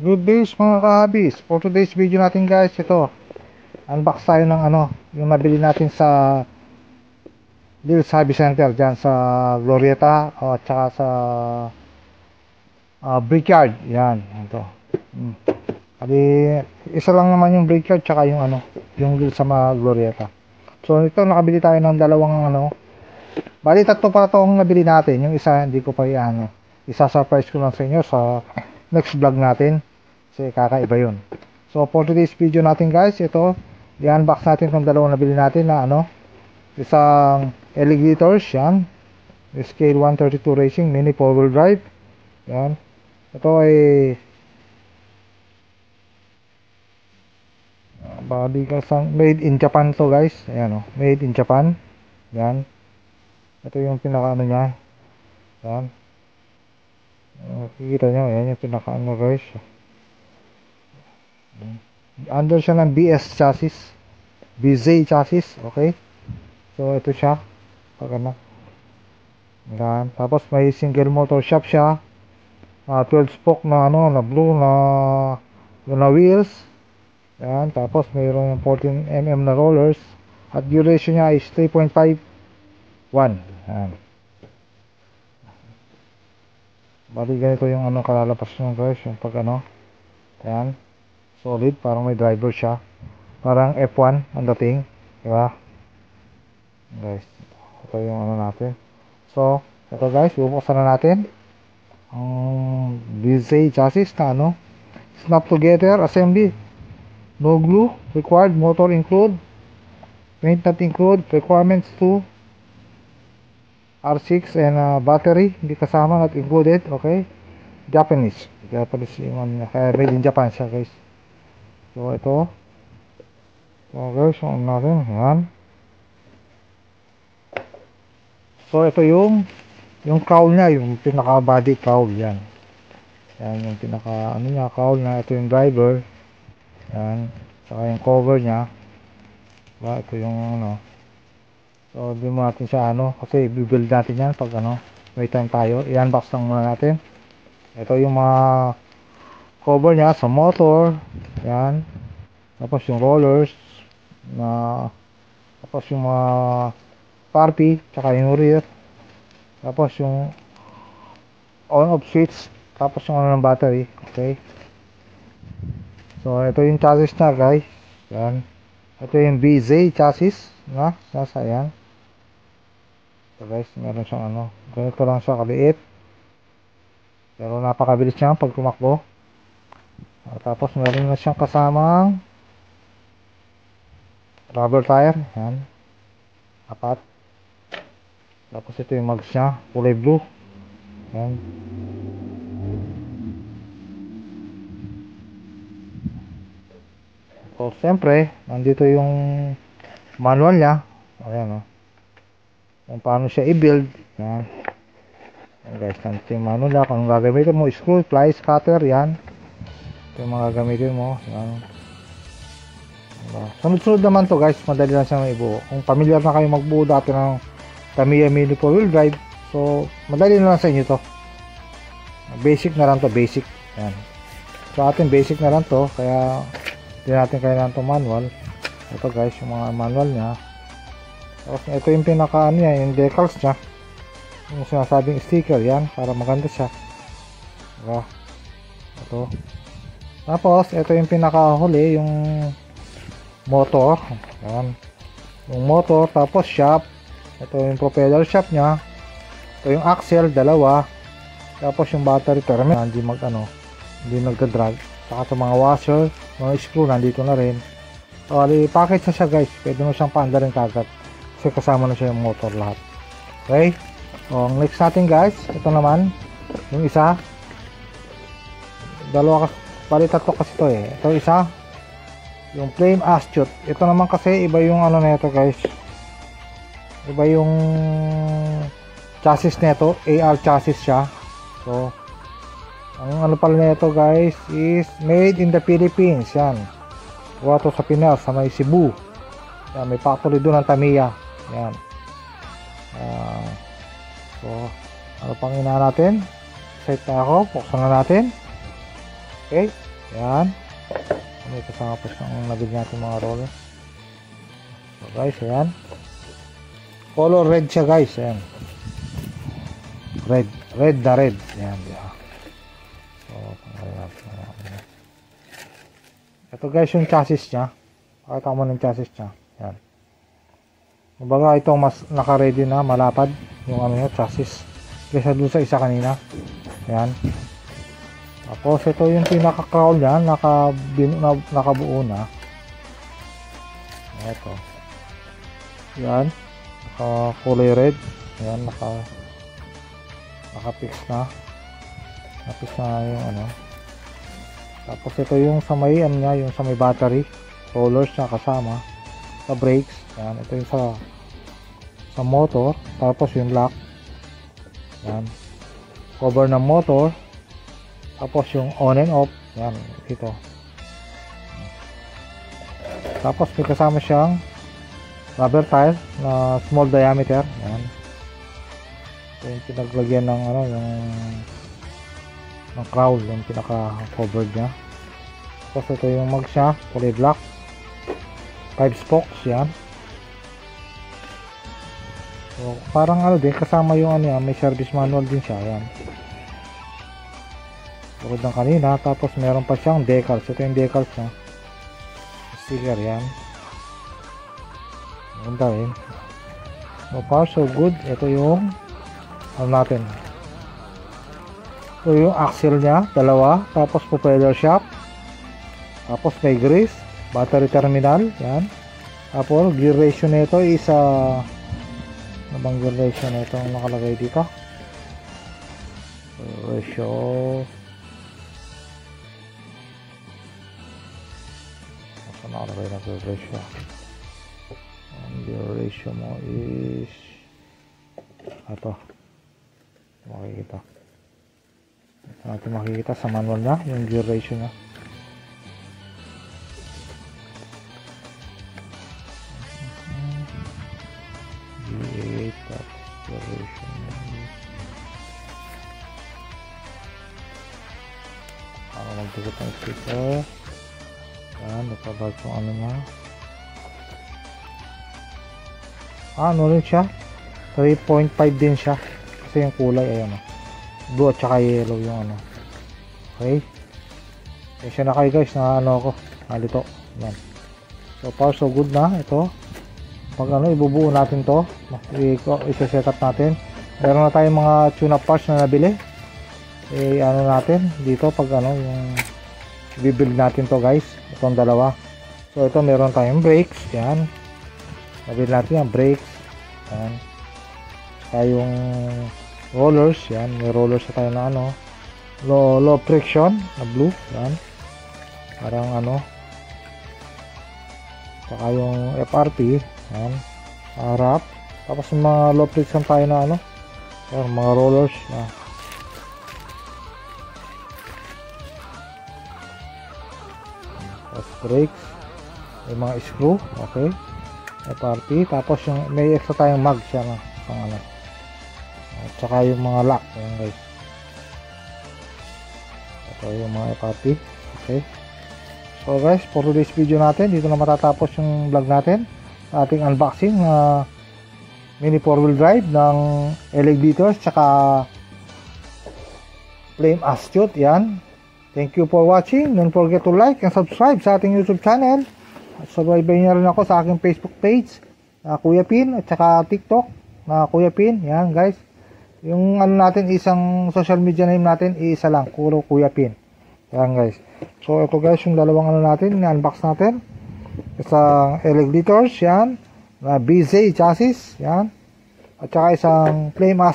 Good days mga kahabis. For today's video natin guys, ito unbox tayo ng yung nabili natin sa Deals Hobby Center dyan sa Glorieta at saka sa Brickyard. Yan, ito. Kali isa lang naman yung Brickyard tsaka yung yung Deals sa Glorieta. So ito nakabili tayo ng dalawang bali tatlo pa itong nabili natin. Yung isa hindi ko pa isa-surprise ko lang sa inyo sa next vlog natin kasi kakaiba yun. So for today's video natin guys, ito i-unbox natin itong dalawang nabili natin na isang alligators yan, scale 132 racing mini 4-wheel drive yan. Ito ay body kasang made in Japan to guys. Ayan made in Japan yan. Ito yung pinaka niya yan. Kikita nyo, yan yung pinaka guys. Under siya ng BS chassis, BZ chassis, okay. So ito siya pag yan. Tapos may single motor shop siya, 12 spoke na na blue na wheels yan. Tapos mayroong 14mm na rollers at duration niya is 3.51 yan. Bali ganito yung kalalapas nyo guys, yung pag yan, solid, parang may driver siya, parang F1 ang dating, diba guys. Ito yung natin. So ito guys, bubuksan na natin ang BZ chassis na snap together assembly, no glue required, motor include, paint not include, requirements to R6 and battery hindi kasama, not included, okay. Japanese yung kaya made in Japan siya guys. So ito guys, yung natin yan. So ito yung cowl nya, yung pinaka body cowl yan. Yan yung pinaka niya cowl na. Ito yung driver yan, saka yung cover nya diba? Ito yung so di mo natin siya kasi i-build natin yan pag may time tayo. I-unbox lang muna natin. Ito yung mga cover nya sa motor yan. Tapos yung rollers tapos yung mga party tsaka yung rear. Tapos yung on off switch. Tapos yung ng battery, okay. So ito yung chassis na guys yan. Ito yung BZ chassis nasa yan. So guys, meron siyang ganito lang siya kaliit, pero napakabilis niya pag tumakbo. Tapos meron na siyang kasamang rubber tire yan, 4. Tapos ito yung mags niya, kulay blue yan. So siyempre nandito yung manual niya. Ayan kung paano siya i-build yan. Guys, nandito yung manual niya. Kung gagamitin mo, screw, pliers, cutter yan. Ito yung mga gagamitin mo yan. Sunod-sunod naman to guys, madali lang siya ibuo. Kung familiar na kayo magbuo dati ng Tamiya mini 4-wheel drive, so madali na lang sa inyo to. Basic na lang to, basic yan. So atin basic na lang to, kaya hindi natin kailangan to manual. Ito guys, yung mga manual nya. Tapos ito yung pinaka niya, yung decals nya, yung sinasabing sticker yan, para maganda siya diba? Ito. Tapos ito yung pinaka huli, yung motor yan. Yung motor, tapos shop. Ito yung propeller shop nya. Ito yung axle, dalawa. Tapos yung battery terminal, hindi hindi nagda-drag. Saka sa mga washer, mga screw nandito na rin. So package na siya guys, pwede mo siyang paanda rin kagad kasi kasama na siya yung motor lahat. Okay, so next natin guys, ito naman yung isa, dalawa bali tatlo kasi ito ito isa yung plain astute. Ito naman kasi iba yung nito guys, iba yung chassis nito, AR chassis siya. So ang pala nito guys is made in the Philippines yan. Wato sa Pinas, sa may Cebu yan, may factory doon ng Tamiya yan. So pang ina natin, set na ako, buksan na natin. Okay, Yan. May kasama pa siyang nabili natin mga roller. So guys, ayan. Color red siya guys. Ayan. Red. Red na red. Ayan. So, ito guys yung chassis niya. Pakita mo ng chassis niya. Ayan. Kumbaga ito mas naka-ready na, malapad yung ano niya, chassis. Kaysa dun sa isa kanina. Ayan. Tapos ito yung pinaka-crown niya, nakabuo na. Ito. Yan. Naka-kulay red. Yan, naka-fix na. Naka-fix na yung ano. Tapos ito yung sa may ano niya, yung sa may battery. Rollers niya kasama. Sa brakes. Yan, ito yung sa motor. Tapos yung lock. Yan. Cover ng motor. Tapos yung on and off. Yan, ito. Tapos may kasama siyang rubber tire na small diameter. Yan. So yung pinaglagyan ng ano, yung crown, yung pinaka-covered niya. Tapos ito yung mag siya, kulay black. 5 spokes, yan. So parang ano din, kasama yung ano yan, may service manual din siya. Yan. Tulad ng kanina. Tapos meron pa siyang decals. Ito yung decals niya. Sticker yan. Maganda rin. So far so good. Ito yung ano natin. Ito yung axle niya. Dalawa. Tapos propeller shaft. Tapos may grease. Battery terminal. Yan. Tapos gear ratio nito is ano bang gear ratio nito ang nakalagay dito? Ratio nakalagay na gear ratio. Ang gear ratio mo is ito. Makikita. Ito natin makikita sa manual na yung gear ratio nya. G8 gear ratio nya is ano magtugot ng sticker. Yan, napabag yung ano na. Ano rin siya? 3.5 din siya. Kasi yung kulay, ayan o. Blue at saka yellow yung ano. Okay. Kasi na kayo guys, na ano ako. Nalito. Yan. So far so good na. Ito. Pag ano, ibubuo natin to. Isa-set up natin. Meron na tayong mga tune-up parts na nabili. Ano natin. Dito pag ano, yung i-build natin to guys. Itong dalawa. So ito meron tayong brakes. Yan. Nabili natin yung brakes. Yan. Tayong rollers. Yan. May rollers na tayo na ano. Low friction na blue. Yan. Parang ano. Saka yung FRP. Yan. Harap. Tapos yung mga low friction tayo na ano. Yan. Mga rollers. Yan. Brakes, may mga screw, okay, FRP, tapos yung may extra tayong mag siya na pang ano, at saka yung mga lock, ayan guys, ito yung mga FRP, okay. So guys, for today's video natin, dito na matatapos yung vlog natin, ating unboxing mini 4-wheel drive ng Elegliters tsaka Flame Astute. Yan. Thank you for watching. Don't forget to like and subscribe sa ating YouTube channel. At subscribe niyo rin ako sa aking Facebook page na Kuya Pin at saka TikTok na Kuya Pin. Yan guys. Yung ano natin, isang social media name natin, isa lang, puro Kuya Pin. Yan guys. So ito guys yung dalawang ano natin, ni-unbox natin. Isang Elegliters, yan. Na BZ chassis, yan. At saka isang Flame Astute.